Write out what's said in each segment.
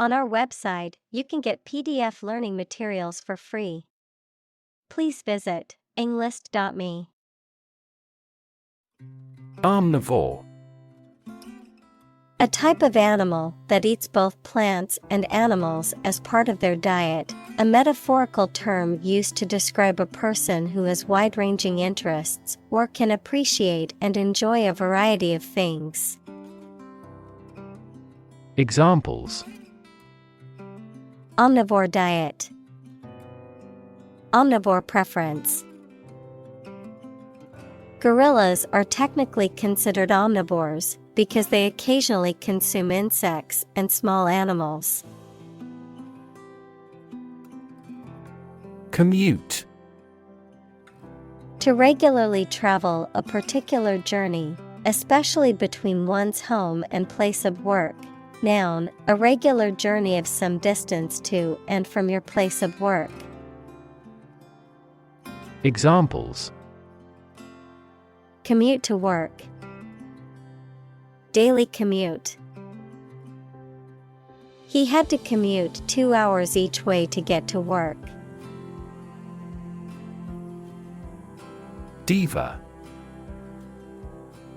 On our website, you can get PDF learning materials for free. Please visit englist.me. Omnivore. A type of animal that eats both plants and animals as part of their diet, a metaphorical term used to describe a person who has wide-ranging interests or can appreciate and enjoy a variety of things. Examples: Omnivore diet. Omnivore preference. Gorillas are technically considered omnivores because they occasionally consume insects and small animals. Commute. To regularly travel a particular journey, especially between one's home and place of work. Noun, a regular journey of some distance to and from your place of work. Examples: Commute to work. Daily commute. He had to commute 2 hours each way to get to work. Diva.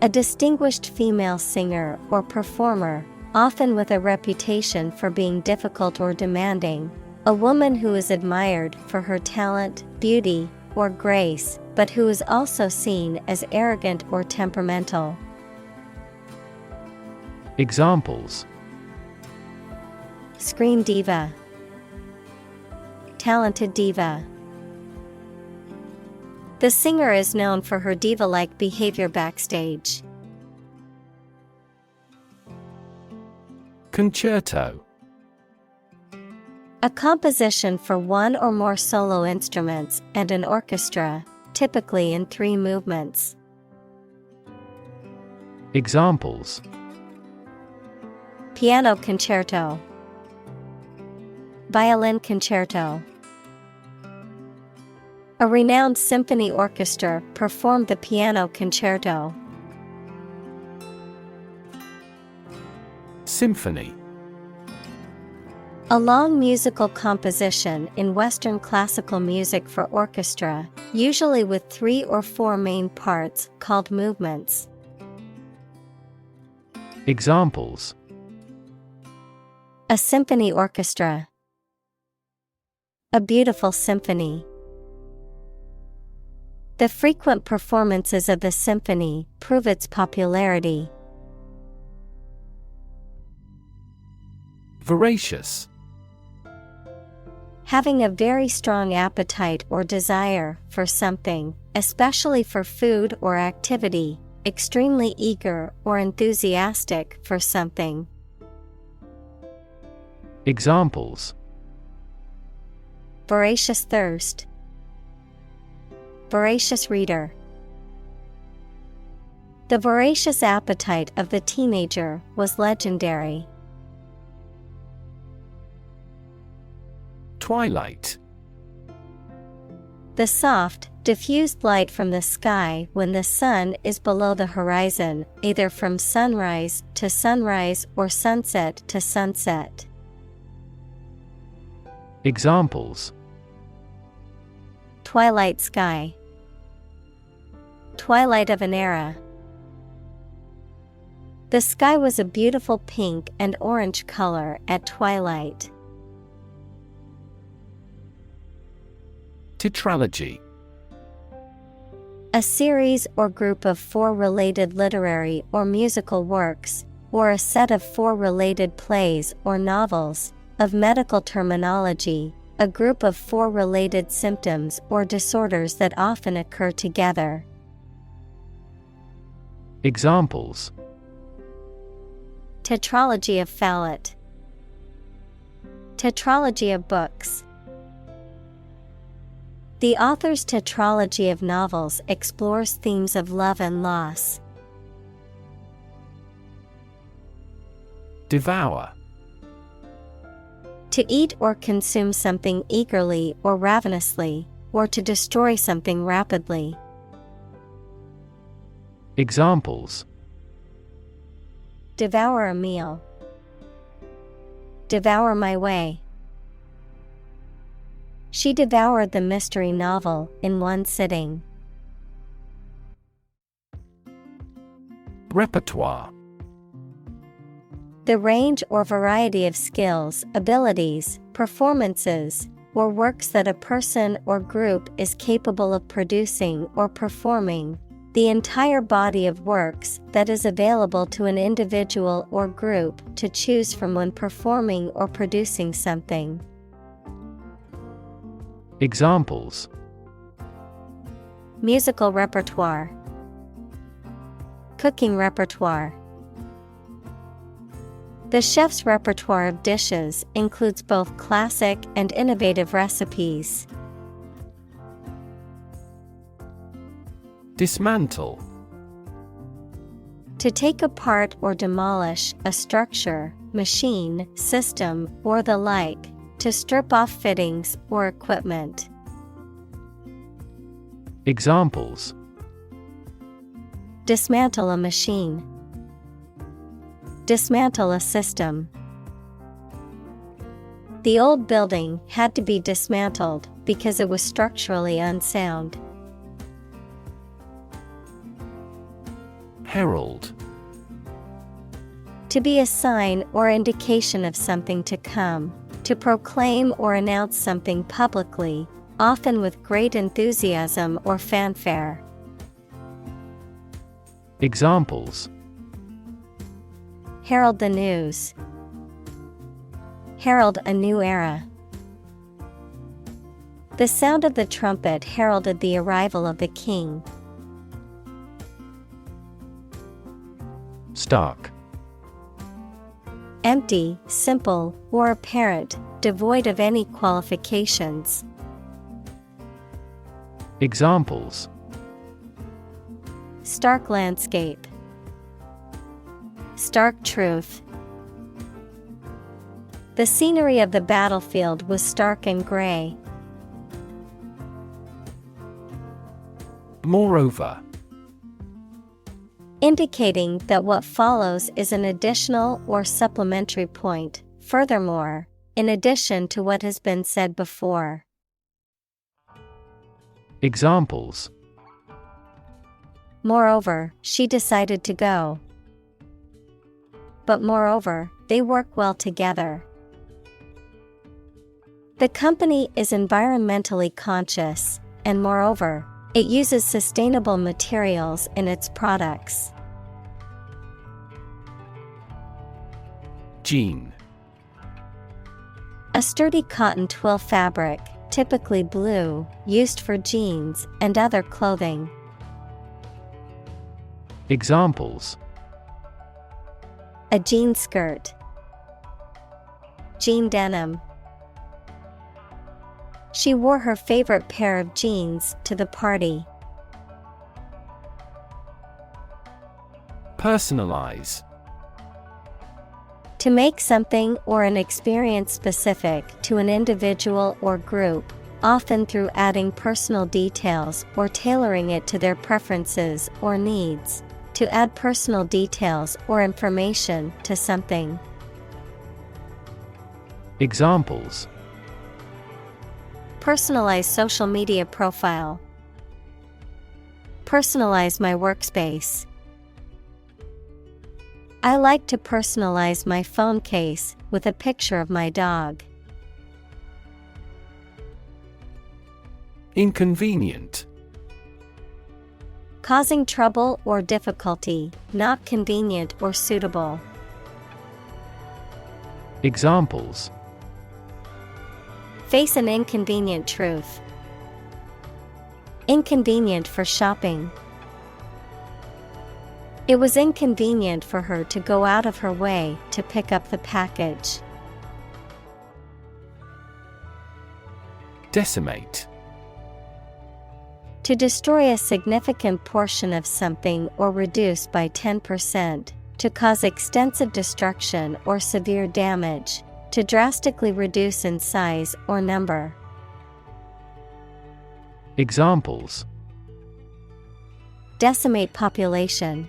A distinguished female singer or performer, often with a reputation for being difficult or demanding. A woman who is admired for her talent, beauty, or grace, but who is also seen as arrogant or temperamental. Examples: Scream diva. Talented diva. The singer is known for her diva-like behavior backstage. Concerto. A composition for one or more solo instruments and an orchestra, typically in 3 movements. Examples: Piano concerto. Violin concerto. A renowned symphony orchestra performed the piano concerto. Symphony. A long musical composition in Western classical music for orchestra, usually with 3 or 4 main parts, called movements. Examples: A symphony orchestra. A beautiful symphony. The frequent performances of the symphony prove its popularity. Voracious. Having a very strong appetite or desire for something, especially for food or activity, extremely eager or enthusiastic for something. Examples: Voracious thirst. Voracious reader. The voracious appetite of the teenager was legendary. Twilight. The soft, diffused light from the sky when the sun is below the horizon, either from sunrise to sunrise or sunset to sunset. Examples: Twilight sky. Twilight of an era. The sky was a beautiful pink and orange color at twilight. Tetralogy. A series or group of 4 related literary or musical works, or a set of 4 related plays or novels. Of medical terminology, a group of 4 related symptoms or disorders that often occur together. Examples: Tetralogy of Fallot. Tetralogy of books. The author's tetralogy of novels explores themes of love and loss. Devour. To eat or consume something eagerly or ravenously, or to destroy something rapidly. Examples: Devour a meal. devour my way. She devoured the mystery novel in one sitting. Repertoire. The range or variety of skills, abilities, performances, or works that a person or group is capable of producing or performing. The entire body of works that is available to an individual or group to choose from when performing or producing something. Examples: Musical repertoire, cooking repertoire. The chef's repertoire of dishes includes both classic and innovative recipes. Dismantle. To take apart or demolish a structure, machine, system, or the like, to strip off fittings or equipment. Examples: Dismantle a machine. Dismantle a system. The old building had to be dismantled because it was structurally unsound. Herald. To be a sign or indication of something to come, to proclaim or announce something publicly, often with great enthusiasm or fanfare. Examples: Herald the news. Herald a new era. The sound of the trumpet heralded the arrival of the king. Stark. Empty, simple, or apparent, devoid of any qualifications. Examples: Stark landscape. Stark truth. The scenery of the battlefield was stark and gray. Moreover. Indicating that what follows is an additional or supplementary point. Furthermore, in addition to what has been said before. Examples: Moreover, she decided to go. But moreover, they work well together. The company is environmentally conscious, and moreover, it uses sustainable materials in its products. Jean. A sturdy cotton twill fabric, typically blue, used for jeans and other clothing. Examples: A jean skirt. Jean denim. She wore her favorite pair of jeans to the party. Personalize. To make something or an experience specific to an individual or group, often through adding personal details or tailoring it to their preferences or needs. To add personal details or information to something. Examples: Personalize social media profile. Personalize my workspace. I like to personalize my phone case with a picture of my dog. Inconvenient. Causing trouble or difficulty, not convenient or suitable. Examples: Face an inconvenient truth. Inconvenient for shopping. It was inconvenient for her to go out of her way to pick up the package. Decimate. To destroy a significant portion of something or reduce by 10%, to cause extensive destruction or severe damage, to drastically reduce in size or number. Examples: Decimate population.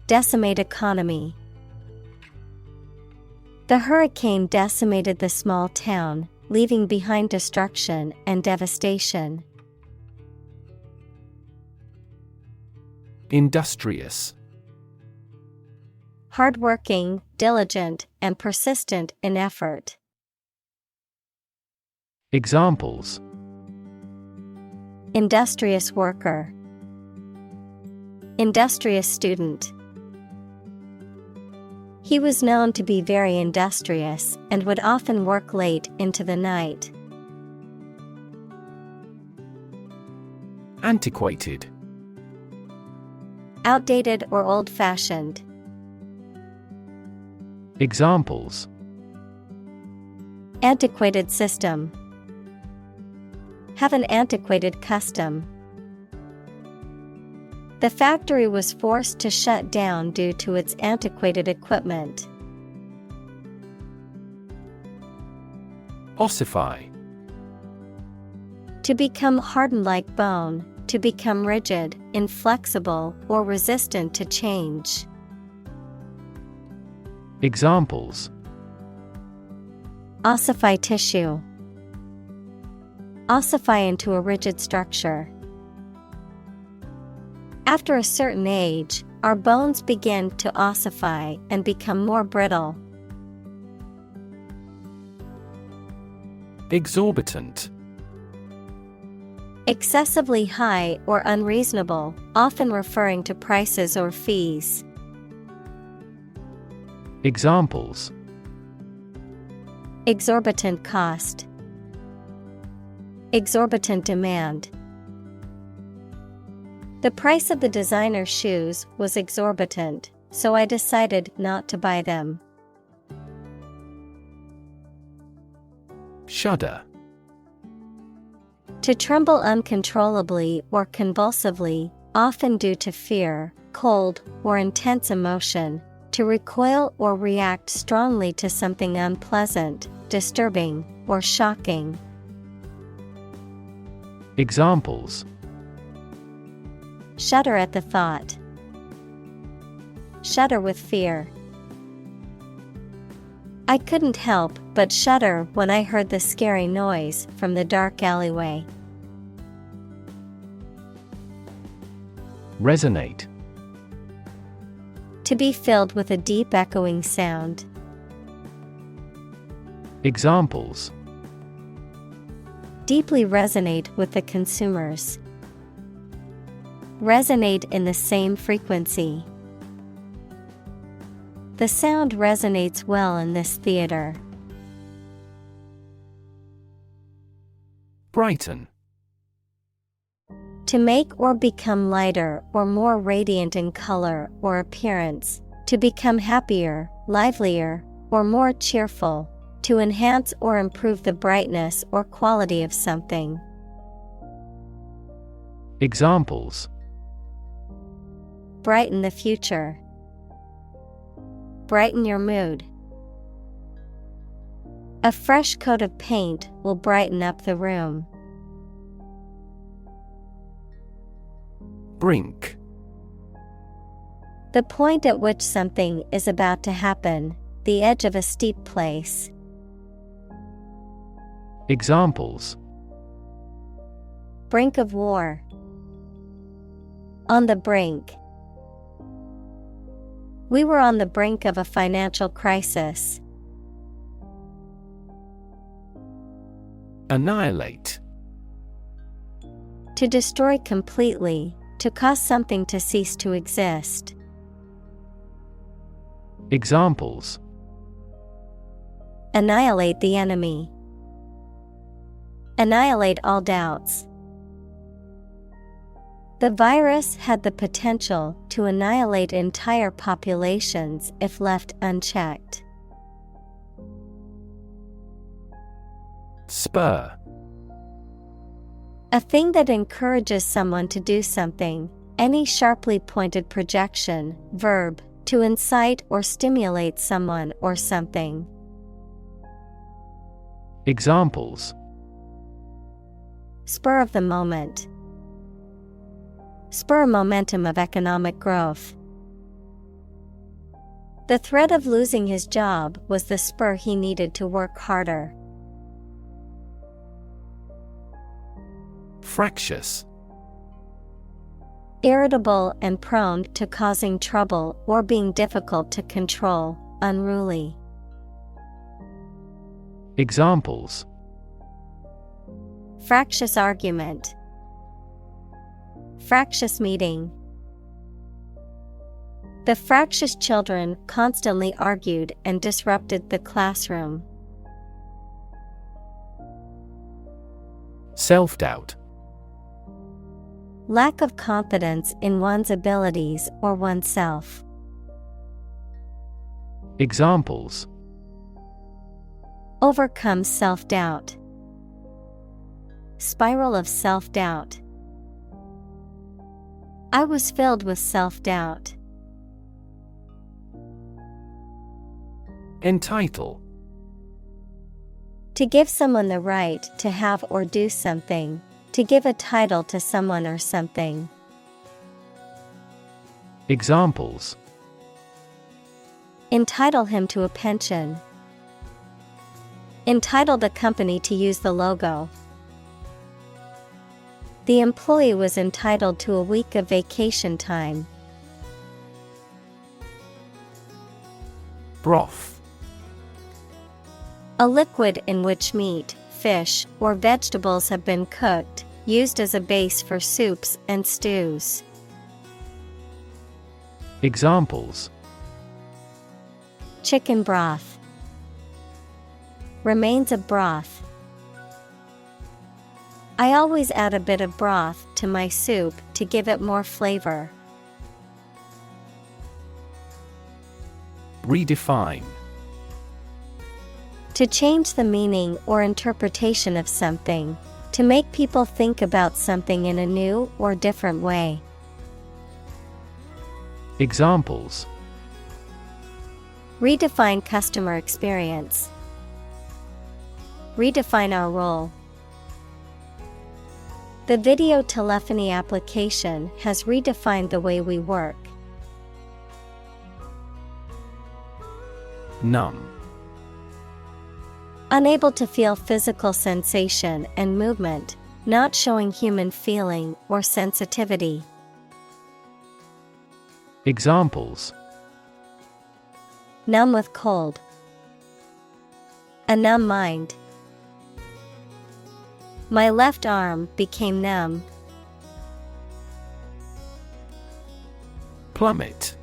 Decimate economy. The hurricane decimated the small town, leaving behind destruction and devastation. Industrious. Hardworking, diligent, and persistent in effort. Examples: Industrious worker. Industrious student. He was known to be very industrious and would often work late into the night. Antiquated. Outdated or old-fashioned. Examples: Antiquated system. Have an antiquated custom. The factory was forced to shut down due to its antiquated equipment. Ossify. To become hardened like bone, to become rigid, inflexible, or resistant to change. Examples: Ossify tissue. Ossify into a rigid structure. After a certain age, our bones begin to ossify and become more brittle. Exorbitant. Excessively high or unreasonable, often referring to prices or fees. Examples: Exorbitant cost. Exorbitant demand. The price of the designer shoes was exorbitant, so I decided not to buy them. Shudder. To tremble uncontrollably or convulsively, often due to fear, cold, or intense emotion. To recoil or react strongly to something unpleasant, disturbing, or shocking. Examples: Shudder at the thought. Shudder with fear. I couldn't help but shudder when I heard the scary noise from the dark alleyway. Resonate. To be filled with a deep echoing sound. Examples: Deeply resonate with the consumers. Resonate in the same frequency. The sound resonates well in this theater. Brighten. To make or become lighter or more radiant in color or appearance, to become happier, livelier, or more cheerful, to enhance or improve the brightness or quality of something. Examples: Brighten the future. Brighten your mood. A fresh coat of paint will brighten up the room. Brink. The point at which something is about to happen, the edge of a steep place. Examples: Brink of war. On the brink. We were on the brink of a financial crisis. Annihilate. To destroy completely, to cause something to cease to exist. Examples: Annihilate the enemy. Annihilate all doubts. The virus had the potential to annihilate entire populations if left unchecked. Spur. A thing that encourages someone to do something, any sharply pointed projection, verb, to incite or stimulate someone or something. Examples: Spur of the moment. Spur momentum of economic growth. The threat of losing his job was the spur he needed to work harder. Fractious. Irritable and prone to causing trouble or being difficult to control, unruly. Examples: Fractious argument. Fractious meeting. The fractious children constantly argued and disrupted the classroom. Self-doubt. Lack of confidence in one's abilities or oneself. Examples: Overcome self-doubt. Spiral of self-doubt. I was filled with self-doubt. Entitle. To give someone the right to have or do something. To give a title to someone or something. Examples: Entitle him to a pension. Entitle the company to use the logo. The employee was entitled to a week of vacation time. Broth. A liquid in which meat, fish, or vegetables have been cooked, used as a base for soups and stews. Examples: Chicken broth. Remains of broth. I always add a bit of broth to my soup to give it more flavor. Redefine. To change the meaning or interpretation of something. To make people think about something in a new or different way. Examples: Redefine customer experience. Redefine our role. The video telephony application has redefined the way we work. Numb. Unable to feel physical sensation and movement, not showing human feeling or sensitivity. Examples: Numb with cold. A numb mind. My left arm became numb. Plummet.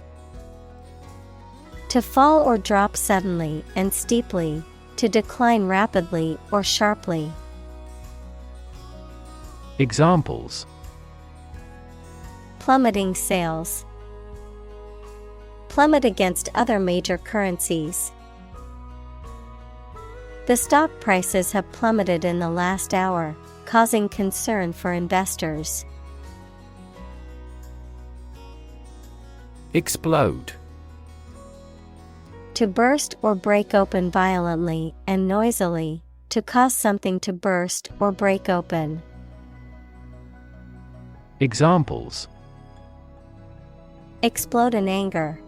To fall or drop suddenly and steeply. To decline rapidly or sharply. Examples: Plummeting sales. Plummet against other major currencies. The stock prices have plummeted in the last hour, causing concern for investors. Explode. To burst or break open violently and noisily, to cause something to burst or break open. Examples: Explode in anger.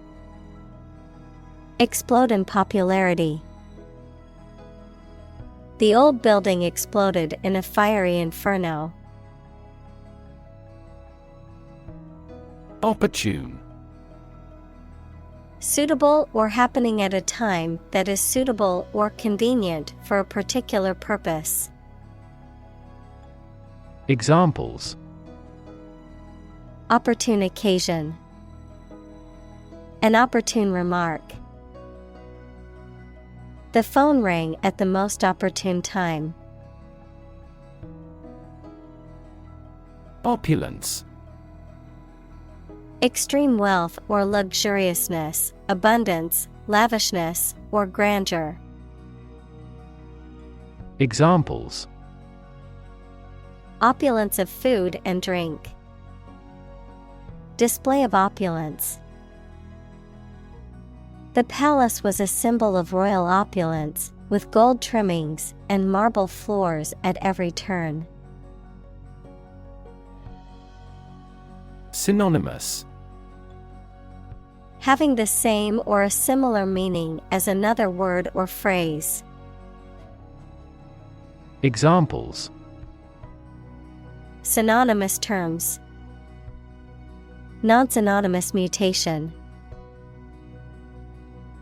Explode in popularity. The old building exploded in a fiery inferno. Opportune. Suitable or happening at a time that is suitable or convenient for a particular purpose. Examples: Opportune occasion. An opportune remark. The phone rang at the most opportune time. Opulence. Extreme wealth or luxuriousness, abundance, lavishness, or grandeur. Examples: Opulence of food and drink. Display of opulence. The palace was a symbol of royal opulence, with gold trimmings and marble floors at every turn. Synonymous. having the same or a similar meaning as another word or phrase. Examples: Synonymous terms. Non-synonymous mutation.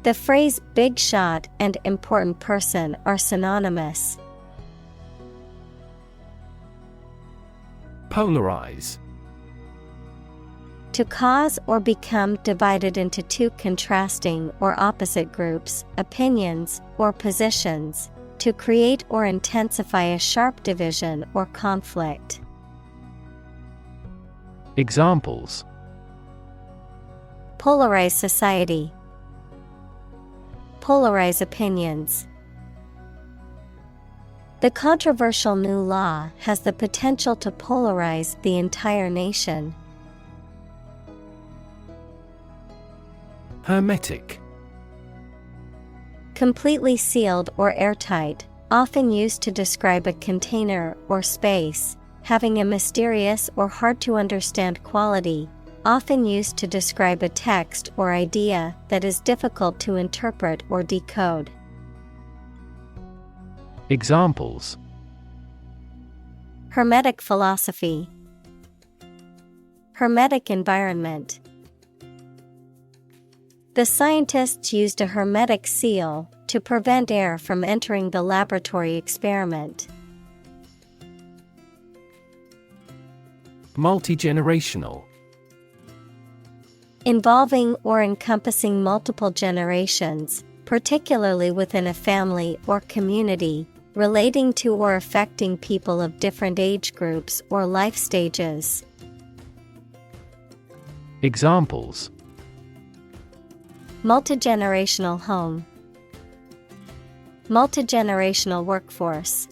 The phrase big shot and important person are synonymous. Polarize. To cause or become divided into two contrasting or opposite groups, opinions, or positions, to create or intensify a sharp division or conflict. Examples: Polarize society. Polarize opinions. The controversial new law has the potential to polarize the entire nation. Hermetic. Completely sealed or airtight, often used to describe a container or space, having a mysterious or hard to understand quality, often used to describe a text or idea that is difficult to interpret or decode. Examples: Hermetic philosophy. Hermetic environment. The scientists used a hermetic seal to prevent air from entering the laboratory experiment. Multi-generational. Involving or encompassing multiple generations, particularly within a family or community, relating to or affecting people of different age groups or life stages. Examples: Multigenerational home. Multigenerational workforce.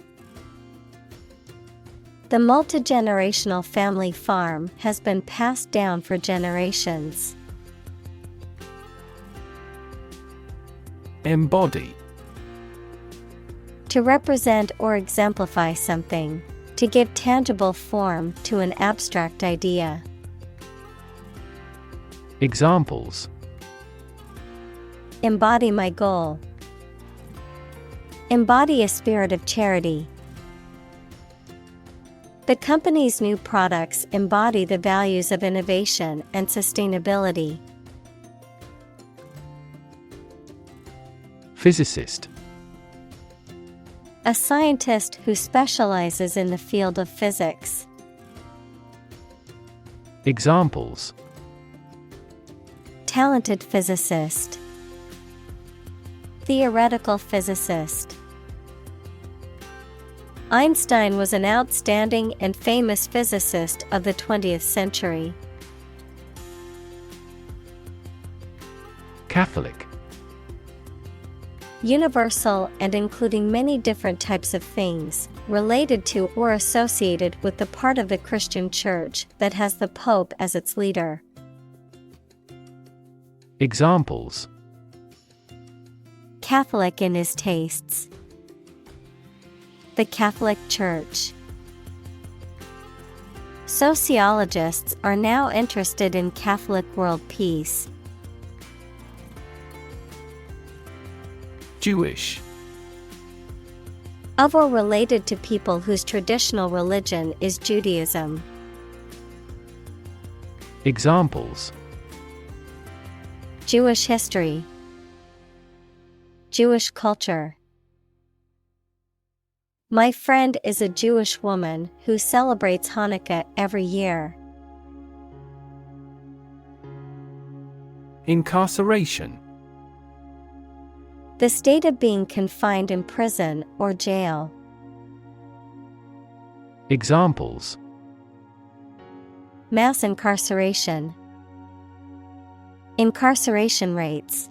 The multigenerational family farm has been passed down for generations. Embody. To represent or exemplify something, to give tangible form to an abstract idea. Examples: Embody my goal. Embody a spirit of charity. The company's new products embody the values of innovation and sustainability. Physicist. A scientist who specializes in the field of physics. Examples: Talented physicist. Theoretical physicist. Einstein was an outstanding and famous physicist of the 20th century. Catholic. Universal and including many different types of things, related to or associated with the part of the Christian Church that has the Pope as its leader. Examples: Catholic in his tastes. The Catholic Church. Sociologists are now interested in Catholic world peace. Jewish. Of or related to people whose traditional religion is Judaism. Examples: Jewish history. Jewish culture. My friend is a Jewish woman who celebrates Hanukkah every year. Incarceration. The state of being confined in prison or jail. Examples: Mass incarceration. Incarceration rates.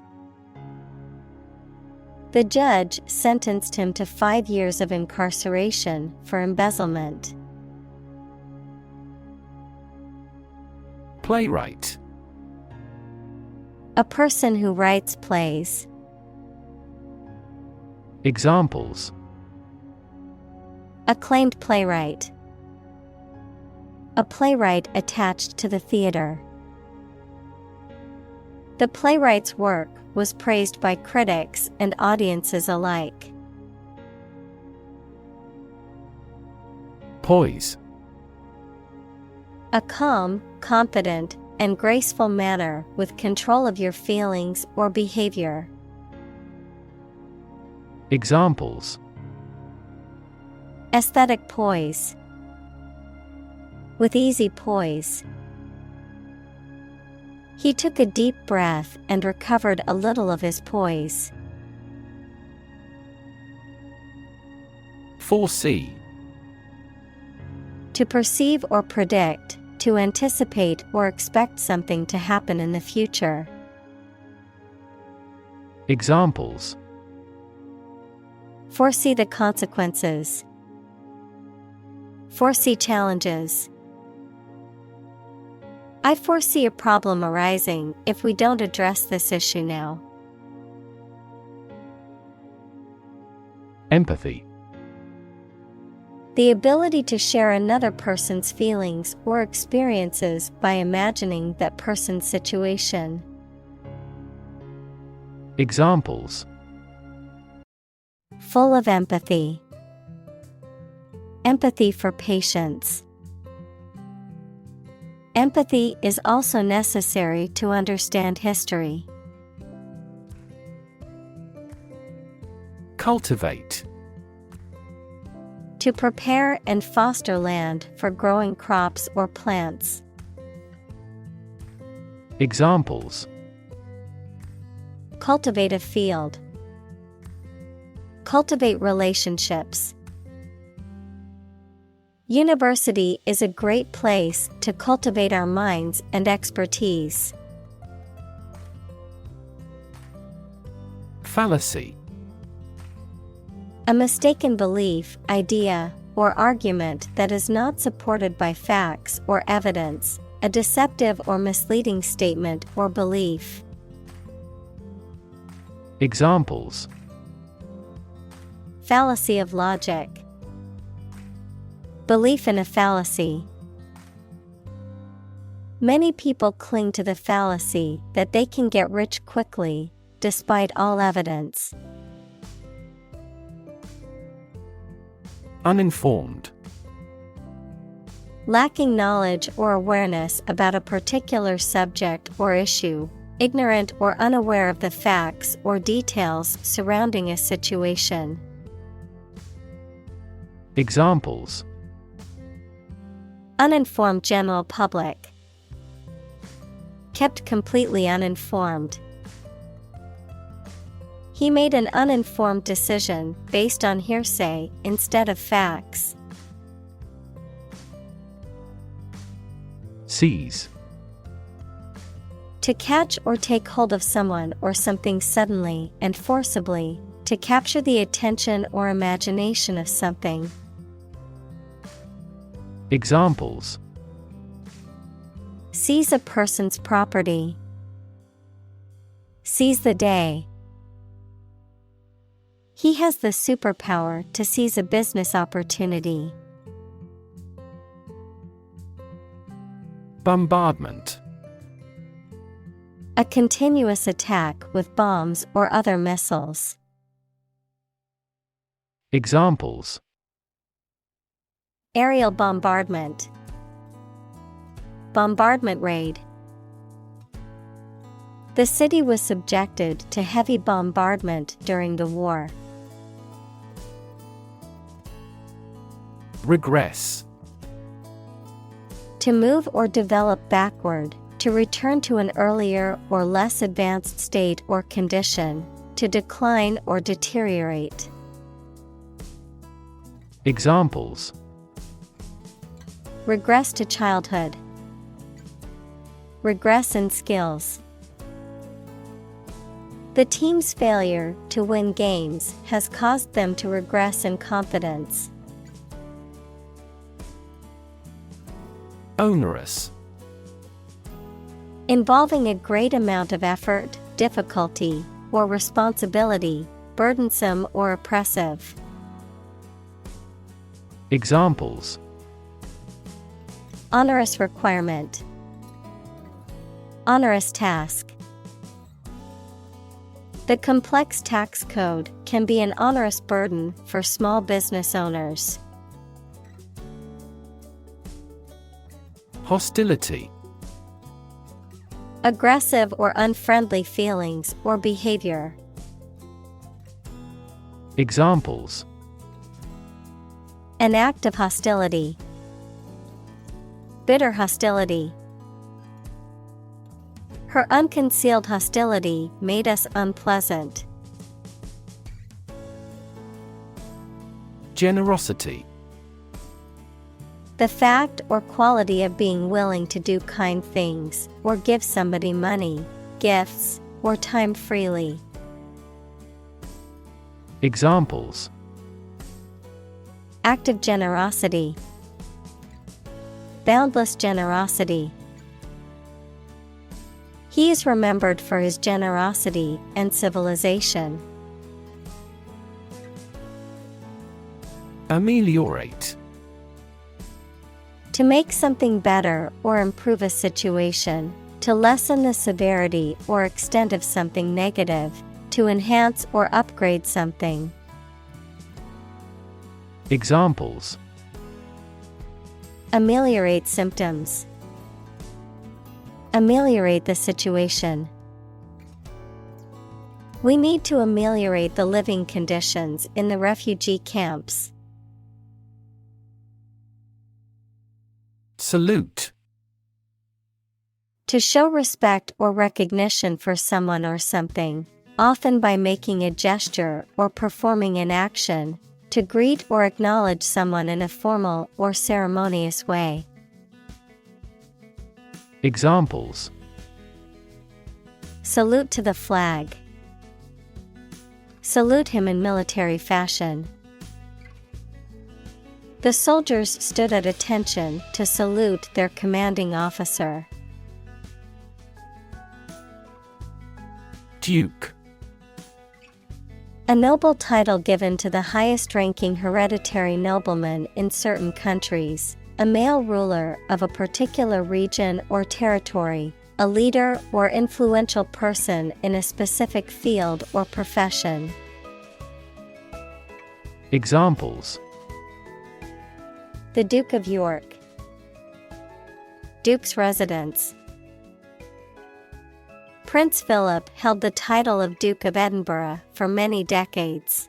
The judge sentenced him to 5 years of incarceration for embezzlement. Playwright. A person who writes plays. Examples: Acclaimed playwright. A playwright attached to the theater. The playwright's work was praised by critics and audiences alike. Poise. A calm, confident, and graceful manner with control of your feelings or behavior. Examples: Aesthetic poise. With easy poise. He took a deep breath and recovered a little of his poise. Foresee. To perceive or predict, to anticipate or expect something to happen in the future. Examples: Foresee the consequences. Foresee challenges. I foresee a problem arising if we don't address this issue now. Empathy. The ability to share another person's feelings or experiences by imagining that person's situation. Examples: Full of empathy. Empathy for patients. Empathy is also necessary to understand history. Cultivate. To prepare and foster land for growing crops or plants. Examples: Cultivate a field. Cultivate relationships. University is a great place to cultivate our minds and expertise. Fallacy. A mistaken belief, idea, or argument that is not supported by facts or evidence, a deceptive or misleading statement or belief. Examples: Fallacy of logic. Belief in a fallacy. Many people cling to the fallacy that they can get rich quickly, despite all evidence. Uninformed. Lacking knowledge or awareness about a particular subject or issue, ignorant or unaware of the facts or details surrounding a situation. Examples: Uninformed general public. Kept completely uninformed. He made an uninformed decision based on hearsay instead of facts. Seize. To catch or take hold of someone or something suddenly and forcibly, to capture the attention or imagination of something. Examples: Seize a person's property. Seize the day. He has the superpower to seize a business opportunity. Bombardment. A continuous attack with bombs or other missiles. Examples: Aerial bombardment. Bombardment raid. The city was subjected to heavy bombardment during the war. Regress. To move or develop backward, to return to an earlier or less advanced state or condition, to decline or deteriorate. Examples: Regress to childhood. Regress in skills. The team's failure to win games has caused them to regress in confidence. Onerous. Involving a great amount of effort, difficulty, or responsibility, burdensome or oppressive. Examples: Onerous requirement. Onerous task. The complex tax code can be an onerous burden for small business owners. Hostility. Aggressive or unfriendly feelings or behavior. Examples: An act of hostility. Bitter hostility. Her unconcealed hostility made us unpleasant. Generosity. The fact or quality of being willing to do kind things or give somebody money, gifts, or time freely. Examples: Act of generosity. Boundless generosity. He is remembered for his generosity and civilization. Ameliorate. To make something better or improve a situation, to lessen the severity or extent of something negative, to enhance or upgrade something. Examples: Ameliorate symptoms. Ameliorate the situation. We need to ameliorate the living conditions in the refugee camps. Salute. To show respect or recognition for someone or something, often by making a gesture or performing an action, to greet or acknowledge someone in a formal or ceremonious way. Examples: Salute to the flag. Salute him in military fashion. The soldiers stood at attention to salute their commanding officer. Duke. A noble title given to the highest-ranking hereditary nobleman in certain countries, a male ruler of a particular region or territory, a leader or influential person in a specific field or profession. Examples: The Duke of York. Duke's residence. Prince Philip held the title of Duke of Edinburgh for many decades.